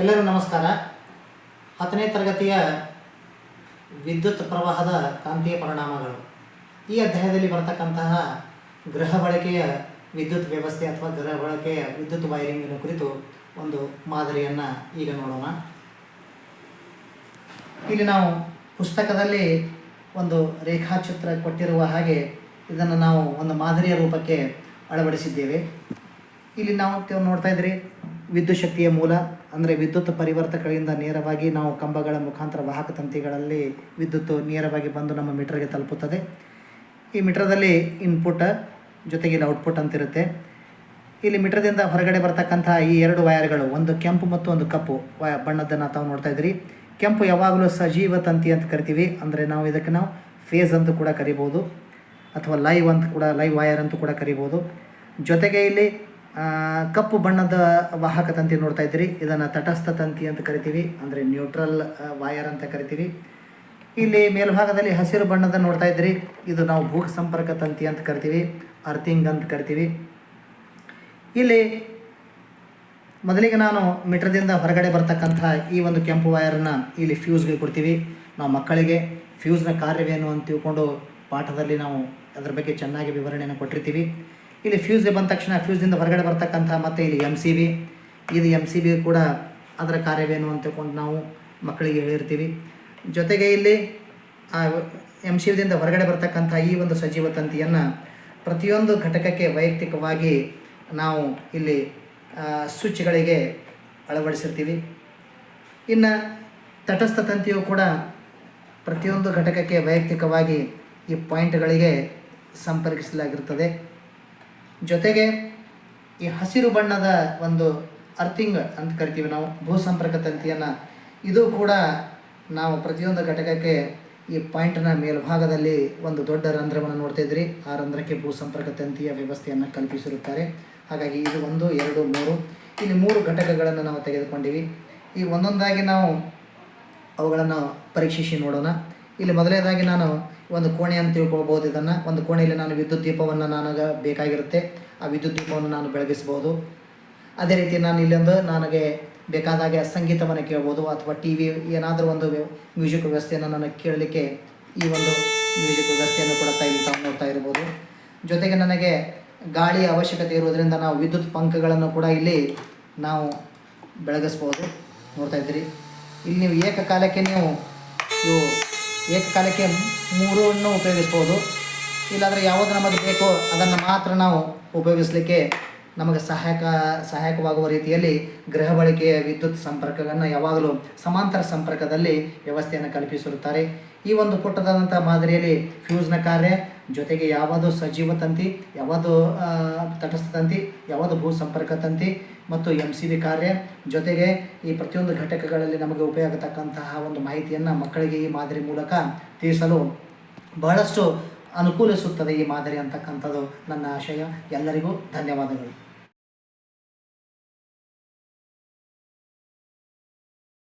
ಎಲ್ಲರಿಗೂ ನಮಸ್ಕಾರ. 10ನೇ ತರಗತಿಯ ವಿದ್ಯುತ್ ಪ್ರವಾಹದ ಕಾಂತೀಯ ಪರಿಣಾಮಗಳು ಈ ಅಧ್ಯಾಯದಲ್ಲಿ ಬರತಕ್ಕಂತಹ ಗೃಹ ಬಳಕೆಯ ವಿದ್ಯುತ್ ವ್ಯವಸ್ಥೆ ಅಥವಾ ಗೃಹ ಬಳಕೆಯ ವಿದ್ಯುತ್ ವೈರಿಂಗಿನ ಕುರಿತು ಒಂದು ಮಾದರಿಯನ್ನು ಈಗ ನೋಡೋಣ. ಇಲ್ಲಿ ನಾವು ಪುಸ್ತಕದಲ್ಲಿ ಒಂದು ರೇಖಾಚಿತ್ರ ಕೊಟ್ಟಿರುವ ಹಾಗೆ ಇದನ್ನು ನಾವು ಒಂದು ಮಾದರಿಯ ರೂಪಕ್ಕೆ ಅಳವಡಿಸಿದ್ದೇವೆ. ಇಲ್ಲಿ ನಾವು ನೋಡ್ತಾ ಇದ್ರಿ ವಿದ್ಯುತ್ ಶಕ್ತಿಯ ಮೂಲ ಅಂದರೆ ವಿದ್ಯುತ್ ಪರಿವರ್ತಕಗಳಿಂದ ನೇರವಾಗಿ ನಾವು ಕಂಬಗಳ ಮುಖಾಂತರ ವಾಹಕ ತಂತಿಗಳಲ್ಲಿ ವಿದ್ಯುತ್ ನೇರವಾಗಿ ಬಂದು ನಮ್ಮ ಮೀಟರ್ಗೆ ತಲುಪುತ್ತದೆ. ಈ ಮೀಟರ್ದಲ್ಲಿ ಇನ್ಪುಟ್ ಜೊತೆಗೆ ಇಲ್ಲಿ ಔಟ್ಪುಟ್ ಅಂತಿರುತ್ತೆ. ಇಲ್ಲಿ ಮೀಟರ್ದಿಂದ ಹೊರಗಡೆ ಬರ್ತಕ್ಕಂಥ ಈ ಎರಡು ವೈರ್ಗಳು, ಒಂದು ಕೆಂಪು ಮತ್ತು ಒಂದು ಕಪ್ಪು ಬಣ್ಣದ್ದನ್ನು ತಾವು ನೋಡ್ತಾ ಇದ್ರಿ. ಕೆಂಪು ಯಾವಾಗಲೂ ಸಜೀವ ತಂತಿ ಅಂತ ಕರಿತೀವಿ, ಅಂದರೆ ನಾವು ಇದಕ್ಕೆ ಫೇಸ್ ಅಂತ ಕೂಡ ಕರಿಬೋದು ಅಥವಾ ಲೈವ್ ವೈರ್ ಅಂತ ಕೂಡ ಕರಿಬೋದು. ಜೊತೆಗೆ ಇಲ್ಲಿ ಕಪ್ಪು ಬಣ್ಣದ ವಾಹಕ ತಂತಿ ನೋಡ್ತಾ ಇದ್ರಿ, ಇದನ್ನು ತಟಸ್ಥ ತಂತಿ ಅಂತ ಕರಿತೀವಿ, ಅಂದರೆ ನ್ಯೂಟ್ರಲ್ ವೈರ್ ಅಂತ ಕರಿತೀವಿ. ಇಲ್ಲಿ ಮೇಲ್ಭಾಗದಲ್ಲಿ ಹಸಿರು ಬಣ್ಣದ ನೋಡ್ತಾ ಇದ್ರಿ, ಇದು ನಾವು ಭೂ ಸಂಪರ್ಕ ತಂತಿ ಅಂತ ಕರಿತೀವಿ, ಅರ್ಥಿಂಗ್ ಅಂತ ಕರಿತೀವಿ. ಇಲ್ಲಿ ಮೊದಲಿಗೆ ನಾನು ಮೀಟರ್ದಿಂದ ಹೊರಗಡೆ ಬರ್ತಕ್ಕಂಥ ಈ ಒಂದು ಕೆಂಪು ವೈರನ್ನು ಇಲ್ಲಿ ಫ್ಯೂಸ್ಗೆ ಕೊಡ್ತೀವಿ. ನಾವು ಮಕ್ಕಳಿಗೆ ಫ್ಯೂಸ್ನ ಕಾರ್ಯವೇನು ಅಂತ ತಿಳ್ಕೊಂಡು ಪಾಠದಲ್ಲಿ ನಾವು ಅದರ ಬಗ್ಗೆ ಚೆನ್ನಾಗಿ ವಿವರಣೆಯನ್ನು ಕೊಟ್ಟಿರ್ತೀವಿ. ಇಲ್ಲಿ ಫ್ಯೂಸ್ಗೆ ಬಂದ ತಕ್ಷಣ ಫ್ಯೂಸ್ನಿಂದ ಹೊರಗಡೆ ಬರ್ತಕ್ಕಂಥ ಮತ್ತು ಇಲ್ಲಿ ಎಮ್ ಸಿ ಬಿ ಕೂಡ ಅದರ ಕಾರ್ಯವೇನು ಅಂತ ತಿಳ್ಕೊಂಡು ನಾವು ಮಕ್ಕಳಿಗೆ ಹೇಳಿರ್ತೀವಿ. ಜೊತೆಗೆ ಇಲ್ಲಿ ಎಮ್ ಸಿ ಬಿದಿಂದ ಹೊರಗಡೆ ಬರ್ತಕ್ಕಂಥ ಈ ಒಂದು ಸಜೀವ ತಂತಿಯನ್ನು ಪ್ರತಿಯೊಂದು ಘಟಕಕ್ಕೆ ವೈಯಕ್ತಿಕವಾಗಿ ನಾವು ಇಲ್ಲಿ ಸ್ವಿಚ್ಗಳಿಗೆ ಅಳವಡಿಸಿರ್ತೀವಿ. ಇನ್ನು ತಟಸ್ಥ ತಂತಿಯು ಕೂಡ ಪ್ರತಿಯೊಂದು ಘಟಕಕ್ಕೆ ವೈಯಕ್ತಿಕವಾಗಿ ಈ ಪಾಯಿಂಟ್ಗಳಿಗೆ ಸಂಪರ್ಕಿಸಲಾಗಿರ್ತದೆ. ಜೊತೆಗೆ ಈ ಹಸಿರು ಬಣ್ಣದ ಒಂದು ಅರ್ಥಿಂಗ್ ಅಂತ ಕರಿತೀವಿ ನಾವು, ಭೂ ಸಂಪರ್ಕ ತಂತಿಯನ್ನು, ಇದು ಕೂಡ ನಾವು ಪ್ರತಿಯೊಂದು ಘಟಕಕ್ಕೆ ಈ ಪಾಯಿಂಟ್ನ ಮೇಲ್ಭಾಗದಲ್ಲಿ ಒಂದು ದೊಡ್ಡ ರಂಧ್ರವನ್ನು ನೋಡ್ತಾ ಇದ್ರಿ. ಆ ರಂಧ್ರಕ್ಕೆ ಭೂ ಸಂಪರ್ಕ ತಂತಿಯ ವ್ಯವಸ್ಥೆಯನ್ನು ಕಲ್ಪಿಸಿರುತ್ತಾರೆ. ಹಾಗಾಗಿ ಇದು 1, 2, 3 ಇಲ್ಲಿ 3 ಘಟಕಗಳನ್ನು ನಾವು ತೆಗೆದುಕೊಂಡಿವಿ. ಈ ಒಂದೊಂದಾಗಿ ನಾವು ಅವುಗಳನ್ನು ಪರೀಕ್ಷಿಸಿ ನೋಡೋಣ. ಇಲ್ಲಿ ಮೊದಲನೇದಾಗಿ ನಾನು ಒಂದು ಕೋಣೆ ಅಂತ ತಿಳ್ಕೊಳ್ಬೋದು. ಇದನ್ನು ಒಂದು ಕೋಣೆಯಲ್ಲಿ ನಾನು ವಿದ್ಯುತ್ ದೀಪವನ್ನು ನನಗೆ ಬೇಕಾಗಿರುತ್ತೆ, ಆ ವಿದ್ಯುತ್ ದೀಪವನ್ನು ನಾನು ಬೆಳಗಿಸ್ಬೋದು. ಅದೇ ರೀತಿ ನಾನು ಇಲ್ಲೊಂದು ನನಗೆ ಬೇಕಾದಾಗೆ ಸಂಗೀತವನ್ನು ಕೇಳ್ಬೋದು ಅಥವಾ ಟಿ ವಿ ಏನಾದರೂ ಒಂದು ಮ್ಯೂಸಿಕ್ ವ್ಯವಸ್ಥೆಯನ್ನು ನನಗೆ ಕೇಳಲಿಕ್ಕೆ ಈ ಒಂದು ಮ್ಯೂಸಿಕ್ ವ್ಯವಸ್ಥೆಯನ್ನು ಕೂಡ ತಾವು ನೋಡ್ತಾ ಇರ್ಬೋದು. ಜೊತೆಗೆ ನನಗೆ ಗಾಳಿಯ ಅವಶ್ಯಕತೆ ಇರೋದರಿಂದ ನಾವು ವಿದ್ಯುತ್ ಪಂಖಗಳನ್ನು ಕೂಡ ಇಲ್ಲಿ ನಾವು ಬೆಳಗಿಸ್ಬೋದು. ನೋಡ್ತಾ ಇದ್ದೀರಿ, ಇಲ್ಲಿ ನೀವು ಏಕಕಾಲಕ್ಕೆ 3 ಉಪಯೋಗಿಸ್ಬೋದು. ಇಲ್ಲಾಂದರೆ ಯಾವುದು ನಮಗೆ ಬೇಕೋ ಅದನ್ನು ಮಾತ್ರ ನಾವು ಉಪಯೋಗಿಸಲಿಕ್ಕೆ ನಮಗೆ ಸಹಾಯಕವಾಗುವ ರೀತಿಯಲ್ಲಿ ಗೃಹ ಬಳಕೆಯ ವಿದ್ಯುತ್ ಸಂಪರ್ಕವನ್ನು ಯಾವಾಗಲೂ ಸಮಾಂತರ ಸಂಪರ್ಕದಲ್ಲಿ ವ್ಯವಸ್ಥೆಯನ್ನು ಕಲ್ಪಿಸಿರುತ್ತಾರೆ. ಈ ಒಂದು ಪುಟ್ಟದಾದಂಥ ಮಾದರಿಯಲ್ಲಿ ಫ್ಯೂಸ್ನ ಕಾರ್ಯ, ಜೊತೆಗೆ ಯಾವುದು ಸಜೀವ ತಂತಿ, ಯಾವುದು ತಟಸ್ಥ ತಂತಿ, ಯಾವುದು ಭೂ ಸಂಪರ್ಕ ತಂತಿ ಮತ್ತು MCB ಕಾರ್ಯ, ಜೊತೆಗೆ ಈ ಪ್ರತಿಯೊಂದು ಘಟಕಗಳಲ್ಲಿ ನಮಗೆ ಉಪಯೋಗತಕ್ಕಂತಹ ಒಂದು ಮಾಹಿತಿಯನ್ನು ಮಕ್ಕಳಿಗೆ ಈ ಮಾದರಿ ಮೂಲಕ ತಿಳಿಸಲು ಬಹಳಷ್ಟು ಅನುಕೂಲಿಸುತ್ತದೆ ಈ ಮಾದರಿ ಅಂತಕ್ಕಂಥದ್ದು ನನ್ನ ಆಶಯ. ಎಲ್ಲರಿಗೂ ಧನ್ಯವಾದಗಳು.